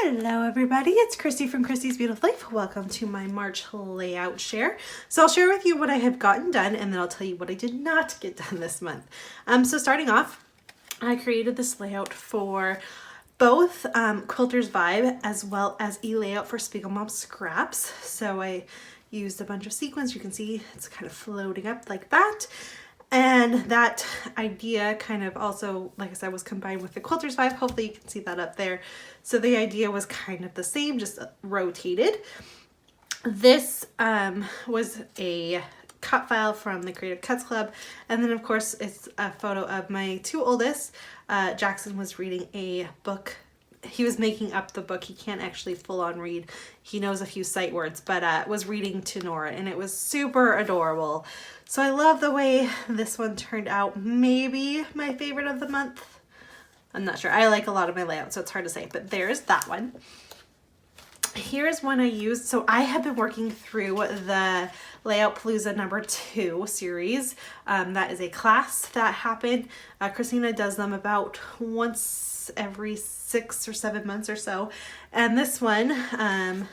Hello everybody, it's Christy from Christy's Beautiful Life. Welcome to my March layout share. So I'll share with you what I have gotten done and then I'll tell you what I did not get done this month. So starting off, I created this layout for both Quilter's Vibe as well as e-layout for Spiegel Mom Scraps. So I used a bunch of sequins. You can see it's kind of floating up like that. And that idea kind of also, like I said, was combined with the Quilter's Vibe. Hopefully you can see that up there. So the idea was kind of the same, just rotated. This was a cut file from the Creative Cuts Club. And then of course it's a photo of my two oldest. Jackson was reading a book. He was making up the book. He can't actually full on read. He knows a few sight words, but was reading to Nora and it was super adorable. So I love the way this one turned out. Maybe my favorite of the month. I'm not sure. I like a lot of my layouts, so it's hard to say, but there's that one. Here's one I used. So I have been working through the Layout Palooza #2 series. That is a class that happened. Christina does them about once every 6 or 7 months or so. And this one, I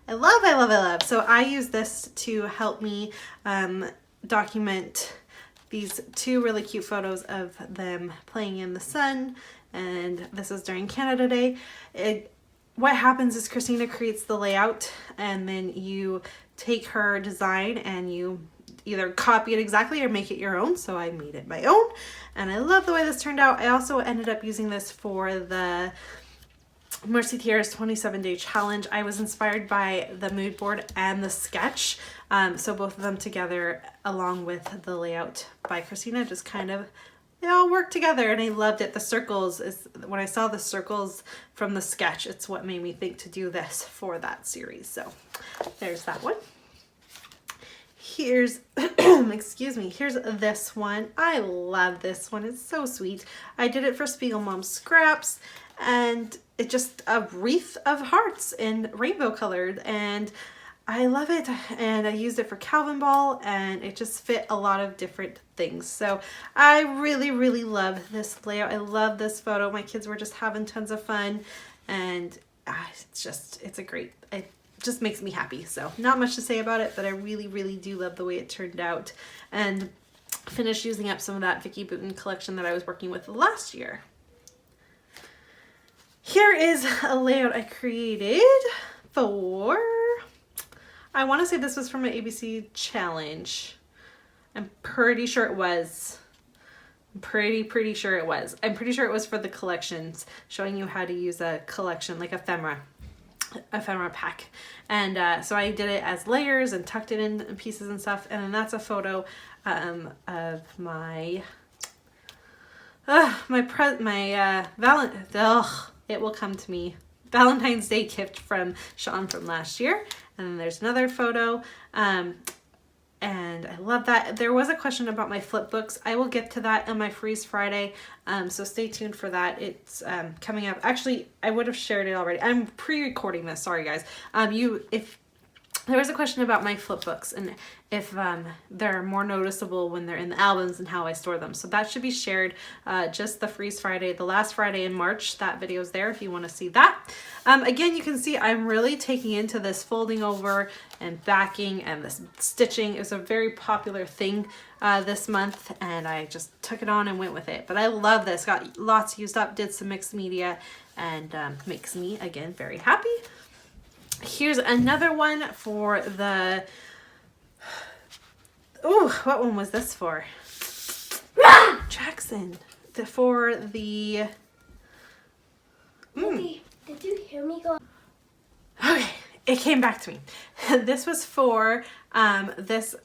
love. So I use this to help me document these two really cute photos of them playing in the sun. And this is during Canada Day. What happens is Christina creates the layout and then you take her design and you either copy it exactly or make it your own. So I made it my own and I love the way this turned out. I also ended up using this for the Mercy Tiara's 27-day challenge. I was inspired by the mood board and the sketch. So both of them together along with the layout by Christina just kind of, they all work together and I loved it. The circles is, when I saw the circles from the sketch, it's what made me think to do this for that series. So there's that one. Here's, excuse me, here's this one. I love this one. It's so sweet. I did it for Spiegel Mom Scraps and it's just a wreath of hearts in rainbow colored and I love it. And I used it for Calvin Ball and it just fit a lot of different things. So I really love this layout. I love this photo. My kids were just having tons of fun and it's a great, it just makes me happy. So not much to say about it, but I really do love the way it turned out and finished using up some of that Vicki Boutin collection that I was working with last year. Here is a layout I created for, I want to say this was from an ABC challenge. I'm pretty sure it was. I'm pretty sure it was. I'm pretty sure it was for the collections, showing you how to use a collection like ephemera pack. And so I did it as layers and tucked it in pieces and stuff. And then that's a photo of my it will come to me, Valentine's Day gift from Sean from last year. And then there's another photo. And I love that. There was a question about my flip books. I will get to that on my Freeze Friday. So stay tuned for that. It's coming up. Actually, I would have shared it already. I'm pre-recording this. Sorry, guys. If there was a question about my flip books and if they're more noticeable when they're in the albums and how I store them. So that should be shared just the Freeze Friday, the last Friday in March. That video is there if you want to see that. Again, you can see I'm really taking into this folding over and backing and this stitching. It was a very popular thing this month and I just took it on and went with it. But I love this. Got lots used up, did some mixed media and makes me, again, very happy. Here's another one for the, oh, what one was this for? Jackson. For the, Mommy, did you hear me go? Okay, it came back to me. This was for this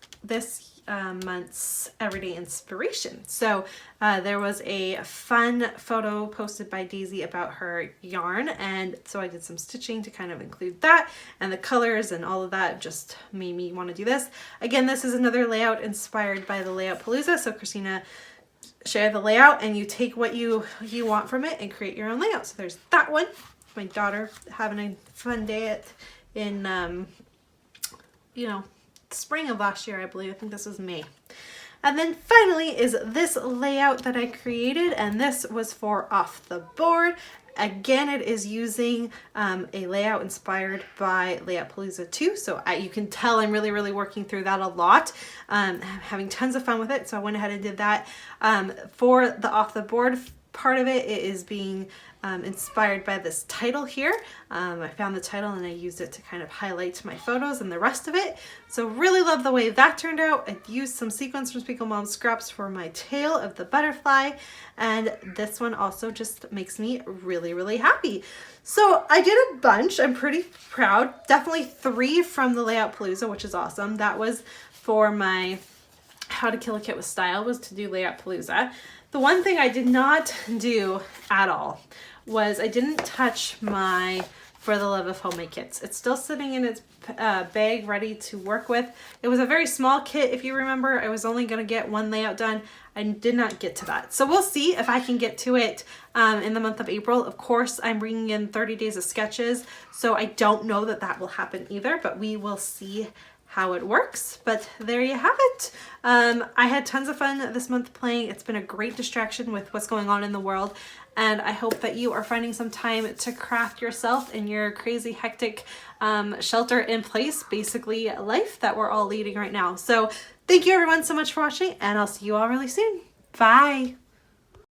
month's Everyday Inspiration. So there was a fun photo posted by Daisy about her yarn and so I did some stitching to kind of include that and the colors and all of that just made me want to do this. Again, this is another layout inspired by the Layout Palooza. So Christina shared the layout and you take what you want from it and create your own layout. So there's that one. My daughter having a fun day in spring of last year, I believe. I think this was May. And then finally is this layout that I created, and this was for Off the Board. Again, it is using a layout inspired by Layout Palooza 2. So you can tell I'm really working through that a lot. I'm having tons of fun with it. So I went ahead and did that. For the off the board part of it, it is being inspired by this title here. I found the title and I used it to kind of highlight my photos and the rest of it. So really love the way that turned out. I used some sequins from Spiegel Mom Scraps for my tail of the butterfly, and this one also just makes me really happy. So I did a bunch. I'm pretty proud. Definitely 3 from the Layout Palooza, which is awesome. That was for my How to Kill a Kit with Style, was to do Layout Palooza. The one thing I did not do at all was I didn't touch my For the Love of Homemade kits. It's still sitting in its bag ready to work with. It was a very small kit, if you remember. I was only going to get 1 layout done. I did not get to that. So we'll see if I can get to it in the month of April. Of course, I'm bringing in 30 days of sketches, so I don't know that that will happen either, but we will see how it works. But there you have it. I had tons of fun this month playing. It's been a great distraction with what's going on in the world, and I hope that you are finding some time to craft yourself in your crazy hectic shelter in place basically life that we're all leading right now. So thank you everyone so much for watching, and I'll see you all really soon. Bye.